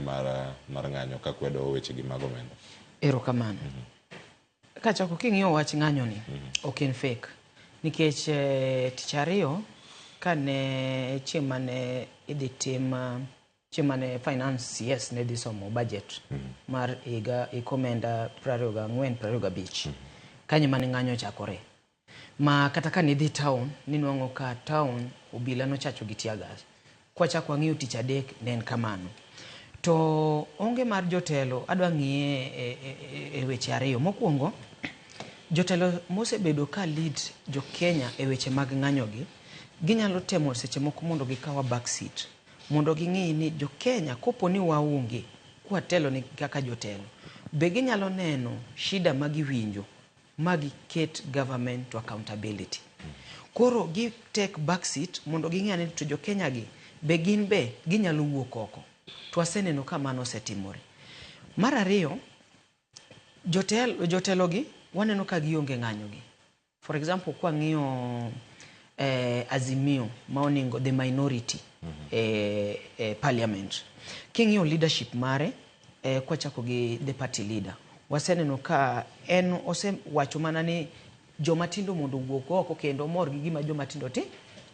mar ng'anyo ka kwedo weche gi mag omenda. Erokamano. Kachako king'iyo wach ng'anyo ni ok en fake nikech tich ariyo kane chiemane idhi tim chiemane finance CS ne dhi somo budget mar ikomenda 24-25 kanyo mane ng'anyo chakore ma kata ka nidhi town ninwang'o ka town obila nochacho gi tear gas kwachako ang'iyo tich adek ne en kamano. To onge mar jotelo adwa ng'iye e weche ariyo. Mokwongo jotelo mosebedo ka lead jo Kenya e weche mag ng'anyo gi ginyalo temo seche moko mondo gikawa backseat mondo ging'i ni jo Kenya kopo ni waonge kwa telo ni kaka jotelo be ginyalo neno shida magiwinjo magi ket government to accountability. Koro gi take backseat mondo ging'i ni to jo Kenya gi be gin be ginyalo wuok oko. To aseneno ka mano setimore. Mar ariyo jotelo gi waneno ka gionge ng'anyo gi. For example kwa ng'iyo Azimio maoningo the minority parliament. King'iyo leadership mare kwa chako gi the party leader. Waseneno ka en osewacho mana ni joma tindo mondo wuok oko kendo mor gi gima joma tindo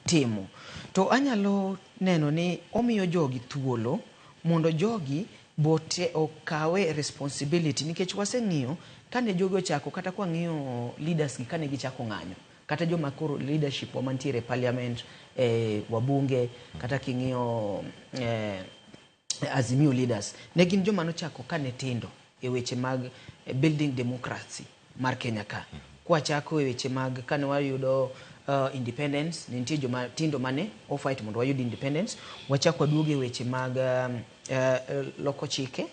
timo. To anyalo neno ni omiyo jogi thuolo mondo jogi bote okawe responsibility nikech waseng'iyo kane jogi ochako kata kwa ng'iyo leaders gi kane gichako ng'anyo kata joma koro leadership wamantiere parliament wabunge kata king'iyo Azimio leaders ne gin joma nochako kane tindo e weche mag building democracy mar Kenya ka kwa chako e weche mag kane wayudo independence nitie joma tindo mane o fight mondo wayud independence wachako waduoge weche mag loko chike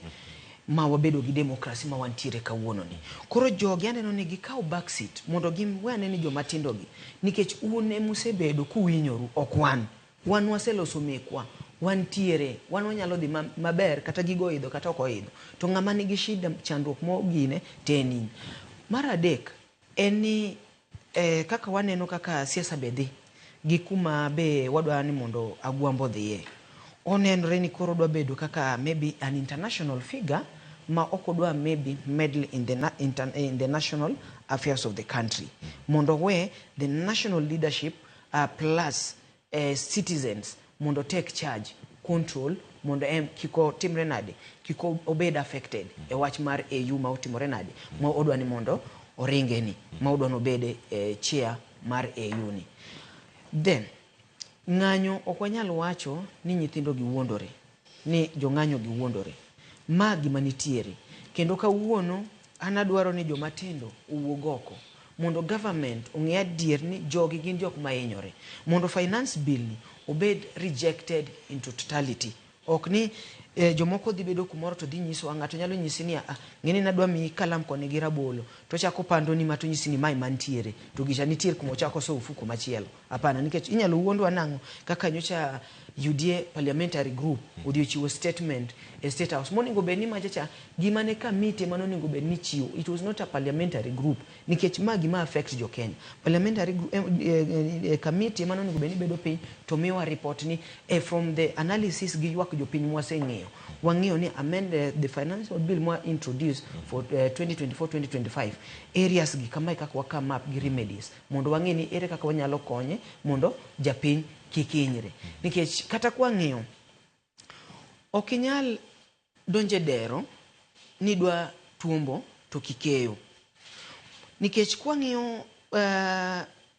ma wabedo gi demokrasi ma wantiere kawuono ni. Koro jogi aneno ni gikaw backseat mondo giwane ni joma tindo gi nikech une musebedo kuwinyoru ok wan waseloso mekwa wantiere wan wanyalo dhi maber kata gigo idho kata ok oidho to ng'ama nigi shida chandruok mogine teni. Mar adek en ni kaka waneno kaka siasa be dhi gi kuma be wadwa ni mondo agwambo dhiye onenre ni koro dwa bedo kaka maybe an international figure ma okodwa maybe meddle in the national affairs of the country mondo we the national leadership plus citizens mondo take charge control mondo kiko timre nade kiko obed affected e wach mar EU ma otimore nade ma odwa ni mondo oringe ni ma odwa no bede chair mar EU ni. Then ng'anyo ok wanyal wacho ni nyithindo gi wuondore ni jo ng'anyo gi wuondore ma gima nitiere kendo kawuono anadwaro ni joma tindo owuog oko mondo government ong'e adier ni jogi gin jok mainyore mondo finance bill ni obed rejected into totality ok ni jomoko dhi bedo kumoro to dhi nyiso ng'ato nyalo nyisi ni ng'eni nadwa mi kalam kone gi rabolo to chako pando ni mato nyisi ni mai mantiere to gicha nitiere kuma chako so ufuko machielo hapana nikech inyalo wuondwa nango kaka nyocha UDA parliamentary group odiochiwo statement e state house moningo be ni machacha gima ne committee manoningo be ni chiwo it was not a parliamentary group nikech magi ma affect jo Kenya parliamentary committee manoningo be ni bedo piny to miwa report ni from the analysis gi ywak jo piny mwaseng'eyo wang'eyo ni amend the financial bill mwa introduce for 2024-2025 areas gi kama kaka waka map gi remedies mondo wang'e ni ere kaka wanyalo konye mondo japiny kikinyre nikech kata kwa ng'iyo okinyal donje dero ni dwa tuombo to kikeyo nikech kwa ng'iyo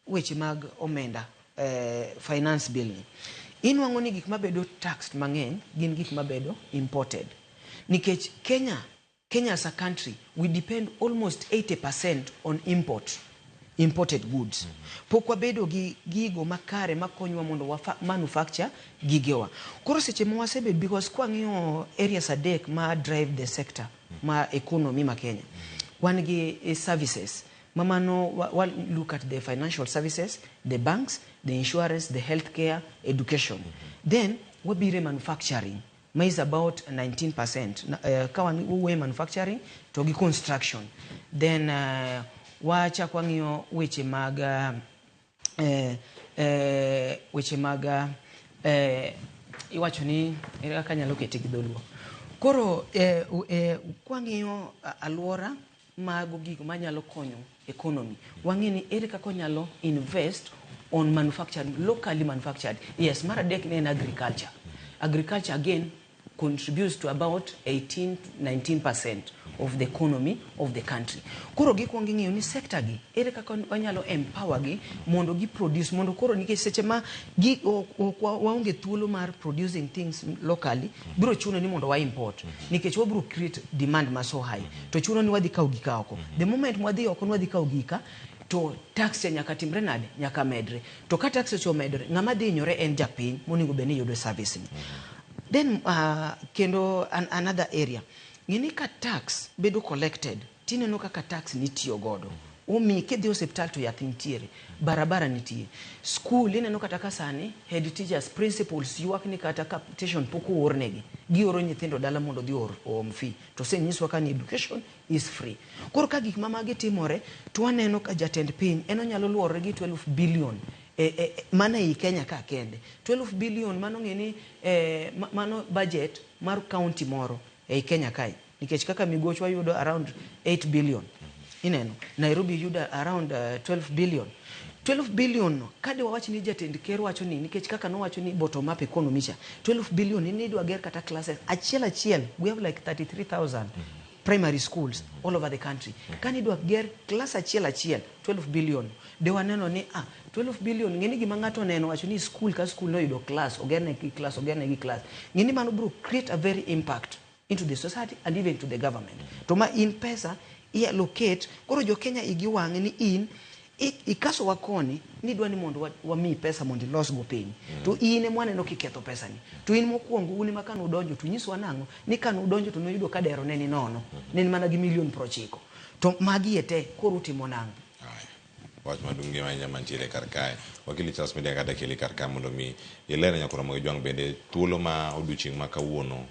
weche mag omenda finance bill ni inwang'o ni gik mabedo taxed mang'eny gin gik mabedo imported nikech Kenya as a country we depend almost 80% on imported goods. Pokwa bedo gi gigo makare makonywa mondo manufacture gigewa. Koro seche mo wasebed because kwa ng'iyo areas adek ma drive the sector ma economy ma Kenya. One gi services. Mamano look at the financial services, the banks, the insurance, the healthcare, education. Then wabire manufacturing. Ma is about 19%. Kawan uwe manufacturing to gi construction. Then wacha kwa ng'iyo weche maga iwacho ni kanyalo kete gi dholuo Koro kwang'iyo alwora mago gigo manyalo konyo economy, wang'eni ere kaka nyalo invest on manufacturing, locally manufactured. Yes, mar adek ne en agriculture. Agriculture again contributes to about 18-19% of the economy of the country. Koro gikwongo ing'iyo ni sector gi ere kaka wanyalo empower gi mondo gi produce, mondo koro nikech seche ma waonge thuolo mar producing things locally, biro chuno ni mondo wa import nikech wabiro create demand ma so high, to chuno ni wadhi kawo gika oko. The moment wadhi oko wadhi kawo gika, to tax nyaka timre nade, nyaka medre. To ka tax omedre, ng'ama dhi hinyore en japiny monego bed ni yudo service ni. Then kendo another area, ng'ini ka tax bedo collected, tineno kaka tax nitiyo godo. Umi kidhi hospital to yath nitiere, barabara nitie, school ineno kata ka sani head teachers, principals ywak ni kata ka petition pok oornegi, gioro nyithindo dala mondo dhi oom fee, to senyiswa ka ni education is free. Koro ka gik mamagi timore, to waneno ka jatend piny eno nyalo luorore gi 12 billion mana i Kenya ka kende. 12 billion mano ng'eni mano budget mar county moro e Kenya kai, nikech kaka migochwa yudo around 8 billion, ineno Nairobi yudo around 12 billion. 12 billion no kade wawach ni jatend ker wacho ni, nikech kaka no wacho ni bottom up economy cha 12 billion ni idwa ger kata classes achiel, we have like 33,000 primary schools all over the country. Kani idwa ger class achiel 12 billion, de waneno ni 12 billion ng'eni gima ng'ato neno wacho ni school ka school no yudo class, ogerne gi class, ng'eni mano bro create a very impact into the society and even to the government. To ma in pesa allocate, koro jo Kenya igi wang'e ni in ikaso wakoni ni dwani mondo wami pesa mondo los go piny, to in mwaneno kiketho pesa ni, to in mokwongo uni makano udonjo to nyiswa nang'o ni kano udonjo to noyudo ka dero neni nono, neni mana gi milion 90, to magi ete koro utimo nang'o. Wach madungi manya mantiere kar kae, wakili Charles Media kata kili kar kae mondo mi ilere nyakura mo jwang bende thuolo ma odiochieng' ma kawuono